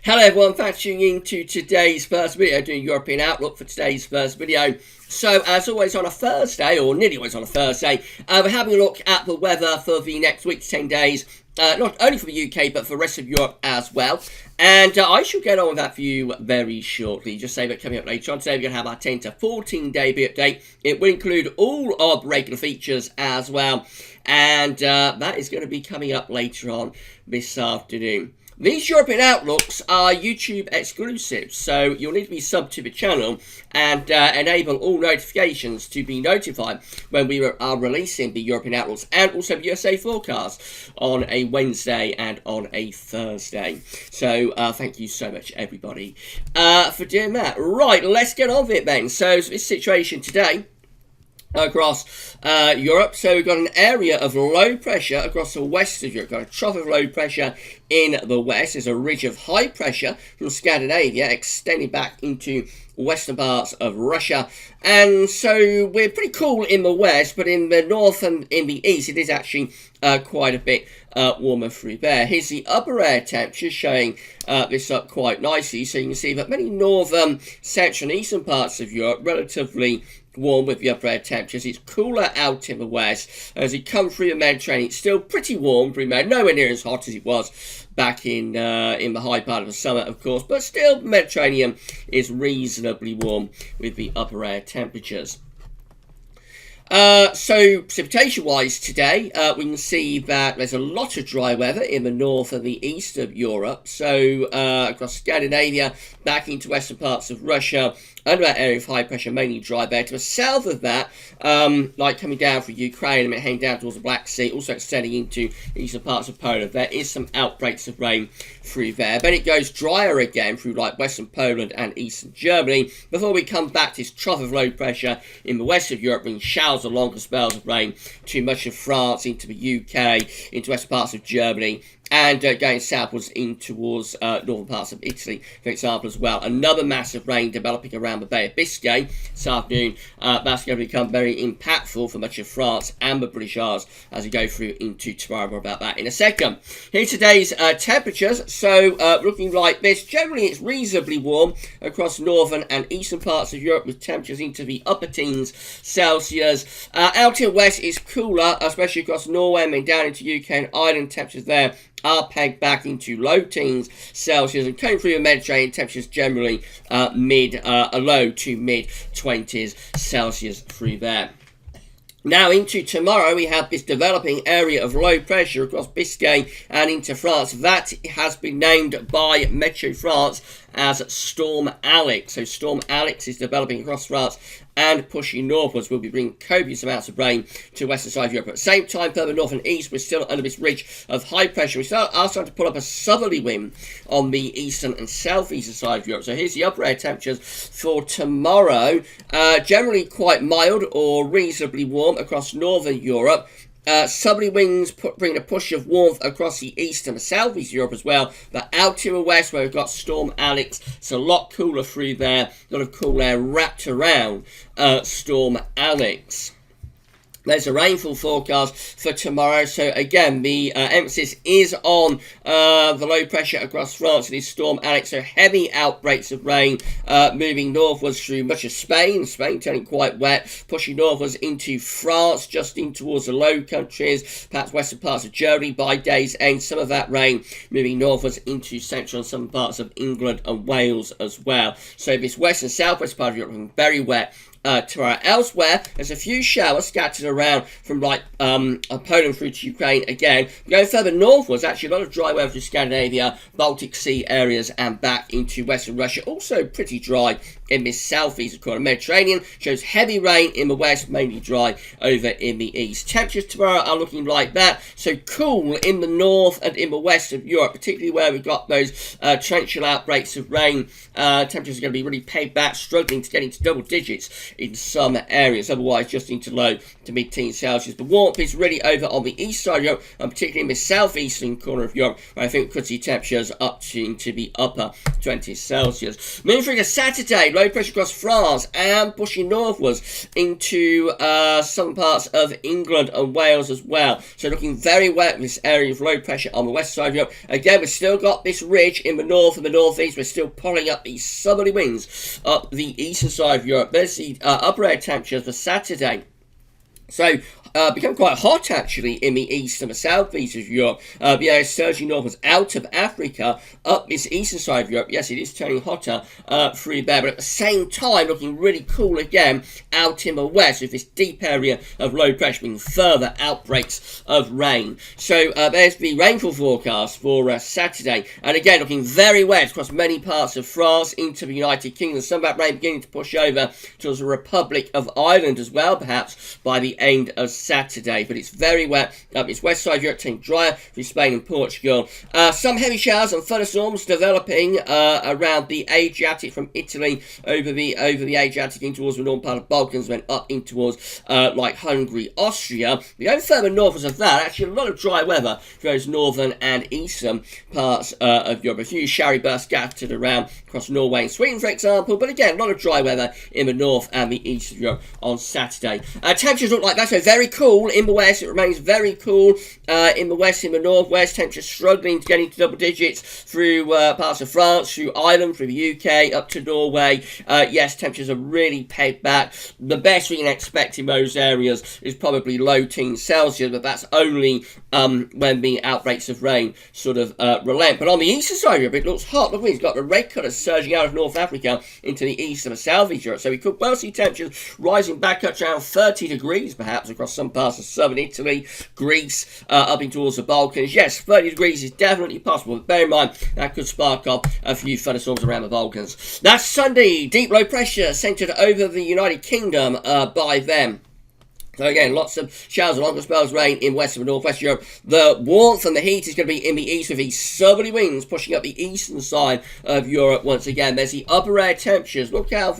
Hello everyone, thanks for tuning in to today's first video, doing European Outlook for today's first video. So as always on a Thursday, or nearly always on a Thursday, we're having a look at the weather for the next week to 10 days, not only for the UK but for the rest of Europe as well. And I shall get on with that for you very shortly. Just say that coming up later on today, we're going to have our 10 to 14 day update. It will include all of the regular features as well. And that is going to be coming up later on this afternoon. These European Outlooks are YouTube exclusive, so you'll need to be subbed to the channel and enable all notifications to be notified when we are releasing the European Outlooks and also the USA forecast on a Wednesday and on a Thursday. So thank you so much, everybody, for doing that. Right, let's get on with it then. So this situation today across Europe. So we've got an area of low pressure across the west of Europe. Got a trough of low pressure in the west. There's a ridge of high pressure from Scandinavia extending back into western parts of Russia. And so we're pretty cool in the west, but in the north and in the east it is actually quite a bit warmer through there. Here's the upper air temperature showing this up quite nicely. So you can see that many northern, central and eastern parts of Europe relatively warm with the upper air temperatures. It's cooler out in the west. As you come through the Mediterranean, it's still pretty warm, nowhere near as hot as it was back in the high part of the summer, of course, but still the Mediterranean is reasonably warm with the upper air temperatures. So precipitation wise today, we can see that there's a lot of dry weather in the north and the east of Europe. So across Scandinavia, back into western parts of Russia, under that area of high pressure, mainly dry there. To the south of that, like coming down from Ukraine and heading down towards the Black Sea, also extending into eastern parts of Poland, there is some outbreaks of rain through there. Then it goes drier again through like western Poland and eastern Germany, before we come back to this trough of low pressure in the west of Europe, bringing showers of longer spells of rain to much of France, into the UK, into western parts of Germany, and going southwards in towards northern parts of Italy, for example, as well. Another massive rain developing around the Bay of Biscay this afternoon. That's going to become very impactful for much of France and the British Isles as we go through into tomorrow. More about that in a second. Here's today's temperatures. So looking like this. Generally, it's reasonably warm across northern and eastern parts of Europe, with temperatures into the upper teens Celsius. Out in the west, it's cooler, especially across Norway and then down into UK and Ireland. Temperatures there are pegged back into low teens Celsius, and coming through the Mediterranean, temperatures generally low to mid 20s Celsius through there. Now into tomorrow, we have this developing area of low pressure across Biscay and into France. That has been named by Meteo France as Storm Alex. So Storm Alex is developing across France and pushing northwards. Will be bringing copious amounts of rain to the western side of Europe. At the same time, further north and east, we're still under this ridge of high pressure. We are starting to pull up a southerly wind on the eastern and southeastern side of Europe. So here's the upper air temperatures for tomorrow. Generally quite mild or reasonably warm across northern Europe. Southerly winds bring a push of warmth across the east and the southeast Europe as well. But out to the west, where we've got Storm Alex, it's a lot cooler through there. A lot of cool air wrapped around Storm Alex. There's a rainfall forecast for tomorrow. So again, the emphasis is on the low pressure across France and this Storm Alex. So heavy outbreaks of rain moving northwards through much of Spain. Spain turning quite wet, pushing northwards into France, just in towards the Low Countries, perhaps western parts of Germany by day's end. Some of that rain moving northwards into central and some parts of England and Wales as well. So this west and southwest part of Europe being very wet tomorrow. Elsewhere, there's a few showers scattered around from like Poland through to Ukraine again. Going further northwards, actually a lot of dry weather through Scandinavia, Baltic Sea areas and back into western Russia. Also pretty dry in this southeast corner. Mediterranean shows heavy rain in the west, mainly dry over in the east. Temperatures tomorrow are looking like that. So cool in the north and in the west of Europe, particularly where we've got those torrential outbreaks of rain. Temperatures are going to be really pegged back, struggling to get into double digits in some areas, otherwise just into low to mid-teens Celsius. The warmth is really over on the east side of Europe, and particularly in the southeastern corner of Europe, where I think we could see temperatures up into the upper 20s Celsius. Moving through to Saturday, low pressure across France and pushing northwards into southern parts of England and Wales as well. So looking very wet with this area of low pressure on the west side of Europe. Again, we've still got this ridge in the north and the northeast. We're still pulling up these southerly winds up the eastern side of Europe. There's the upper air temperatures for Saturday. So, become quite hot actually in the east and the southeast of Europe. The area surging northwards out of Africa, up this eastern side of Europe. Yes, it is turning hotter through there, but at the same time looking really cool again out in the west with this deep area of low pressure being further outbreaks of rain. So there's the rainfall forecast for Saturday, and again looking very wet across many parts of France into the United Kingdom. Some of that rain beginning to push over towards the Republic of Ireland as well, perhaps by the end of Saturday, but it's very wet up its west side of Europe, turning drier through Spain and Portugal. Some heavy showers and thunderstorms developing around the Adriatic from Italy over the Adriatic in towards the northern part of Balkans, then up in towards like Hungary, Austria. We go further northwards of that, actually a lot of dry weather for those northern and eastern parts of Europe. A few showery bursts scattered around across Norway and Sweden, for example, but again, a lot of dry weather in the north and the east of Europe on Saturday. Temperatures look like that, so very cool in the west. It remains very cool in the west, in the northwest. Temperatures struggling to get into double digits through parts of France, through Ireland, through the UK, up to Norway. Yes, temperatures are really pegged back. The best we can expect in those areas is probably low teens Celsius, but that's only when the outbreaks of rain sort of relent. But on the eastern side of Europe, it looks hot. Look, we've got the red colours surging out of North Africa into the east and the southeast Europe. So we could well see temperatures rising back up to around 30 degrees, perhaps, across some parts of southern Italy, Greece, up in towards the Balkans. Yes, 30 degrees is definitely possible, but bear in mind that could spark off a few thunderstorms around the Balkans. That's Sunday. Deep low pressure centred over the United Kingdom by them. So again, lots of showers and longer spells of rain in western and northwest Europe. The warmth and the heat is going to be in the east with these southerly winds pushing up the eastern side of Europe once again. There's the upper air temperatures. Look how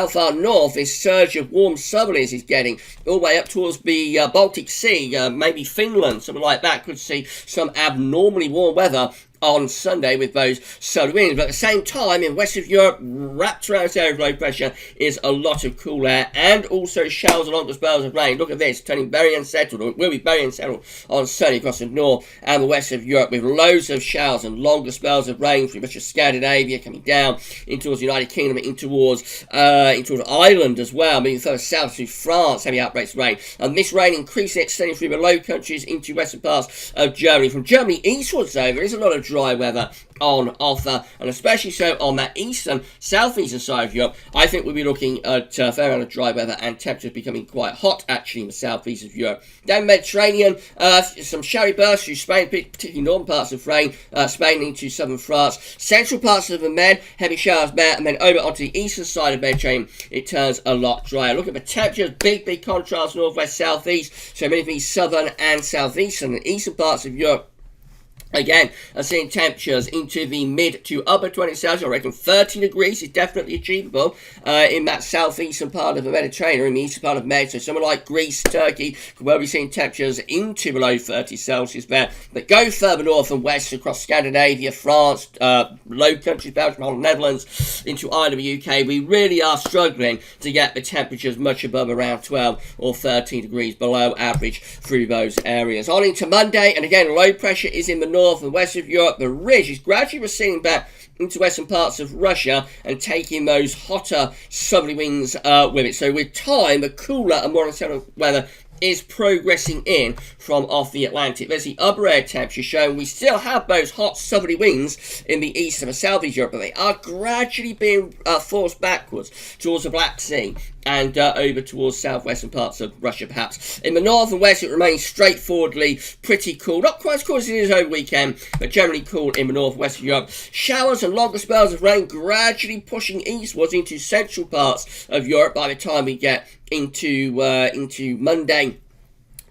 far north this surge of warm southerlies is getting, all the way up towards the Baltic Sea, maybe Finland, something like that. Could see some abnormally warm weather on Sunday with those southerly winds. But at the same time, in west of Europe, wrapped around this area of low pressure is a lot of cool air and also showers and longer spells of rain. Look at this, turning very unsettled, or it will be very unsettled on Sunday across the north and the west of Europe, with loads of showers and longer spells of rain through much of Scandinavia, coming down in towards the United Kingdom, in towards Ireland as well, moving further south through France, heavy outbreaks of rain. And this rain increasing, extending through the Low Countries into western parts of Germany. From Germany eastwards, though, there is a lot of dry weather on offer, and especially so on that eastern, southeastern side of Europe. I think we'll be looking at a fair amount of dry weather and temperatures becoming quite hot actually in the southeast of Europe. Down the Mediterranean, some showery bursts through Spain, particularly northern parts of Spain into southern France. Central parts of the Med, heavy showers there, and then over onto the eastern side of the Mediterranean, it turns a lot drier. Look at the temperatures, big contrast, northwest, southeast. So many of these southern and southeastern and eastern parts of Europe again, I'm seeing temperatures into the mid to upper 20s Celsius. I reckon 30 degrees is definitely achievable in that southeastern part of the Mediterranean, in the eastern part of Med. So somewhere like Greece, Turkey, could well be seeing temperatures into below 30 Celsius there. But go further north and west across Scandinavia, France, Low Countries, Belgium, Holland, Netherlands, into Ireland, the UK, we really are struggling to get the temperatures much above around 12 or 13 degrees below average through those areas. On into Monday, and again, low pressure is in the north and west of Europe. The ridge is gradually receding back into western parts of Russia and taking those hotter southerly winds with it. So with time, the cooler and more unsettled weather is progressing in from off the Atlantic. There's the upper air temperature showing we still have those hot southerly winds in the east and the southeast Europe, but they are gradually being forced backwards towards the Black Sea and over towards southwestern parts of Russia, perhaps. In the north and west, it remains straightforwardly pretty cool. Not quite as cool as it is over the weekend, but generally cool in the northwest of Europe. Showers and longer spells of rain gradually pushing eastwards into central parts of Europe by the time we get into Monday.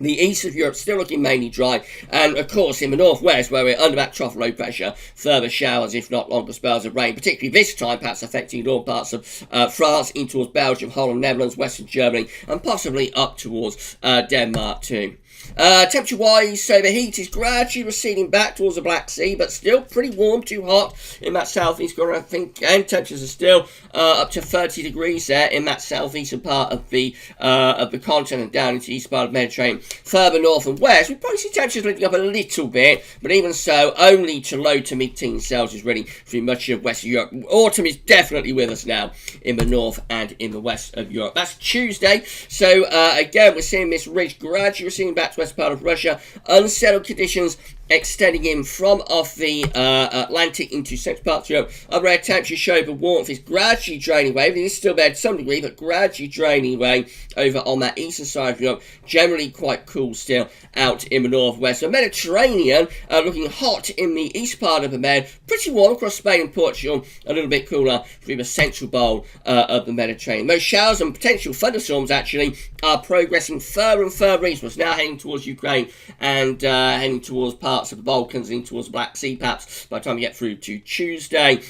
The east of Europe still looking mainly dry, and of course in the northwest, where we're under that trough low pressure, further showers if not longer spells of rain, particularly this time perhaps affecting northern parts of France, in towards Belgium, Holland, Netherlands, western Germany, and possibly up towards Denmark too. Temperature-wise, so the heat is gradually receding back towards the Black Sea, but still pretty warm, too hot in that southeast corner, I think, and temperatures are still up to 30 degrees there in that southeastern part of the continent and down into the east part of the Mediterranean. Further north and west, we probably see temperatures lifting up a little bit, but even so, only to low to mid-teens Celsius really through much of Western Europe. Autumn is definitely with us now in the north and in the west of Europe. That's Tuesday, so again, we're seeing this ridge gradually receding back to west part of Russia. Unsettled conditions extending in from off the Atlantic into central parts of Europe. Upper air temperatures show the warmth is gradually draining away. It is still there to some degree, but gradually draining away over on that eastern side of Europe. Generally quite cool still out in the northwest. The Mediterranean looking hot in the east part of the Med. Pretty warm across Spain and Portugal. A little bit cooler through the central bowl of the Mediterranean. Most showers and potential thunderstorms actually are progressing further and further eastwards. Now heading towards Ukraine and heading towards parts of the Balkans, in towards the Black Sea perhaps by the time we get through to Tuesday,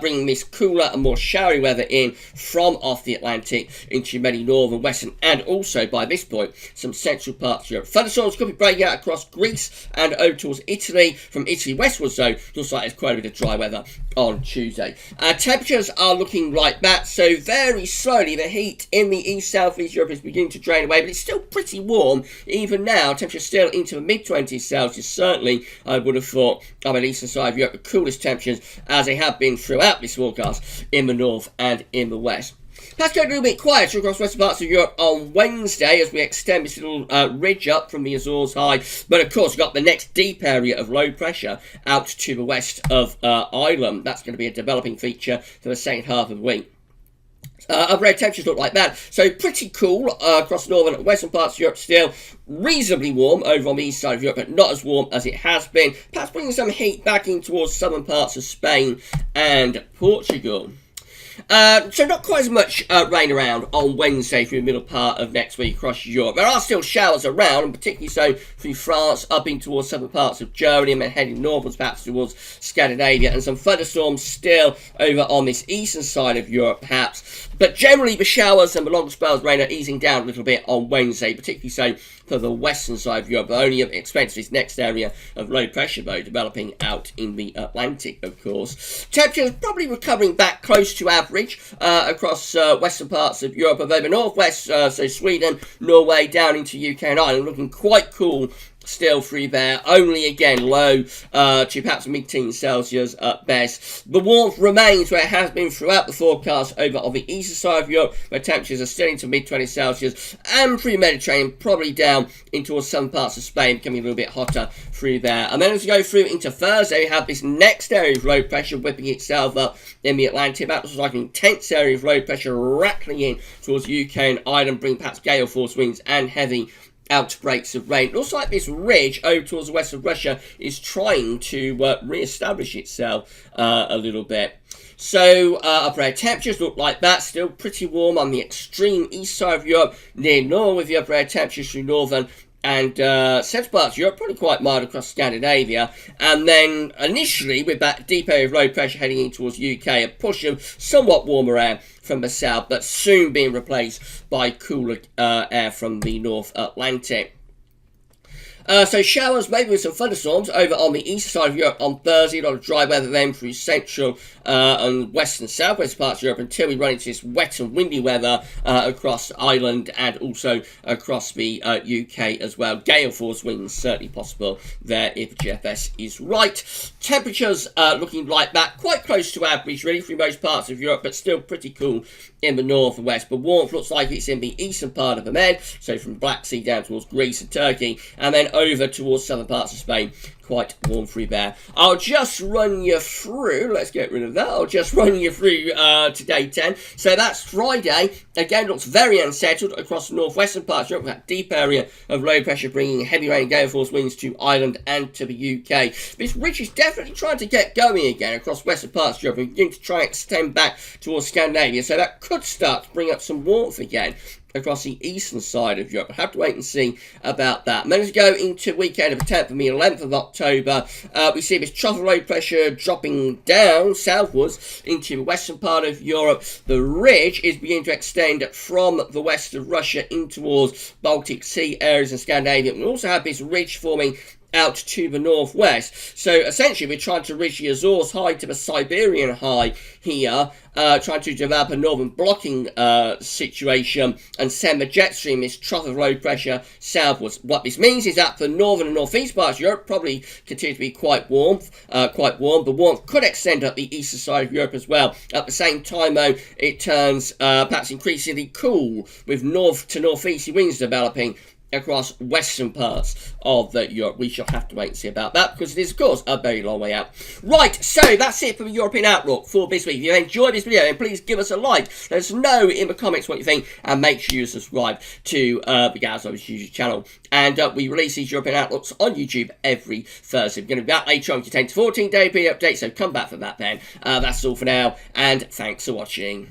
bringing this cooler and more showery weather in from off the Atlantic into many northern, western and also by this point some central parts of Europe. Thunderstorms could be breaking out across Greece and over towards Italy. From Italy westwards though, looks like there's quite a bit of dry weather on Tuesday. Temperatures are looking like that, so very slowly the heat in the east southeast Europe is beginning to drain away, but it's still pretty warm even now. Temperatures still into the mid-20s Celsius, certainly I would have thought on the eastern side of Europe, the coolest temperatures as they have been throughout this forecast in the north and in the west. Let's go a little bit quieter across western parts of Europe on Wednesday as we extend this little ridge up from the Azores high. But of course, we've got the next deep area of low pressure out to the west of Ireland. That's going to be a developing feature for the second half of the week. Upper air temperatures look like that, so pretty cool across northern and western parts of Europe still. Reasonably warm over on the east side of Europe, but not as warm as it has been. Perhaps bringing some heat back in towards southern parts of Spain and Portugal. So not quite as much rain around on Wednesday through the middle part of next week across Europe. There are still showers around, and particularly so through France, up in towards southern parts of Germany, and then heading northwards perhaps towards Scandinavia, and some thunderstorms still over on this eastern side of Europe perhaps. But generally the showers and the longer spells of rain are easing down a little bit on Wednesday, particularly so for the western side of Europe, but only at the expense of this next area of low pressure though developing out in the Atlantic, of course. Temperatures probably recovering back close to average across western parts of Europe, although the northwest, so Sweden, Norway, down into UK and Ireland, looking quite cool still through there, only again low to perhaps mid-teens Celsius at best. The warmth remains where it has been throughout the forecast over on the eastern side of Europe, where temperatures are still into mid-20s Celsius, and through the Mediterranean, probably down into some parts of Spain, becoming a little bit hotter through there. And then as we go through into Thursday, we have this next area of low pressure whipping itself up in the Atlantic. That looks like an intense area of low pressure rattling in towards UK and Ireland, bringing perhaps gale force winds and heavy outbreaks of rain. It looks like this ridge over towards the west of Russia is trying to re-establish itself a little bit. So upper air temperatures look like that, still pretty warm on the extreme east side of Europe near Norway, with the upper air temperatures through northern and central parts of Europe, probably quite mild across Scandinavia. And then initially, with that deep area of low pressure heading in towards UK, a push of somewhat warmer air from the south, but soon being replaced by cooler air from the North Atlantic. So showers, maybe with some thunderstorms over on the east side of Europe on Thursday. A lot of dry weather then through central and west and southwest parts of Europe until we run into this wet and windy weather across Ireland and also across the UK as well. Gale force winds certainly possible there if GFS is right. Temperatures looking like that, quite close to average really through most parts of Europe, but still pretty cool in the north and west. But warmth looks like it's in the eastern part of the Med, so from Black Sea down towards Greece and Turkey, and then over towards southern parts of Spain. Quite warm through there. I'll just run you through, let's get rid of that, I'll just run you through today 10. So that's Friday. Again, looks very unsettled across the northwestern parts of Europe, with that deep area of low pressure bringing heavy rain and gale force winds to Ireland and to the UK. This ridge is definitely trying to get going again across western parts of Europe and beginning to try and extend back towards Scandinavia, so that could start to bring up some warmth again across the eastern side of Europe. I have to wait and see about that. And then as we go into weekend of the 10th and the 11th of October, we see this trough of low pressure dropping down southwards into the western part of Europe. The ridge is beginning to extend from the west of Russia in towards Baltic Sea areas and Scandinavia. We also have this ridge forming out to the northwest. So essentially we're trying to reach the Azores high to the Siberian high here, trying to develop a northern blocking situation and send the jet stream, this trough of low pressure, southwards. What this means is that the northern and northeast parts of Europe probably continue to be quite warm. The warmth could extend up the eastern side of Europe as well. At the same time, though, it turns perhaps increasingly cool, with north to northeasterly winds developing across western parts of Europe. We shall have to wait and see about that, because it is, of course, a very long way out. Right, so that's it for the European outlook for this week. If you enjoyed this video, then please give us a like. Let us know in the comments what you think, and make sure you subscribe to the GavsWeatherVids YouTube channel. And we release these European outlooks on YouTube every Thursday. We're going to be back later on to 10 to 14 day period update, so come back for that then. That's all for now, and thanks for watching.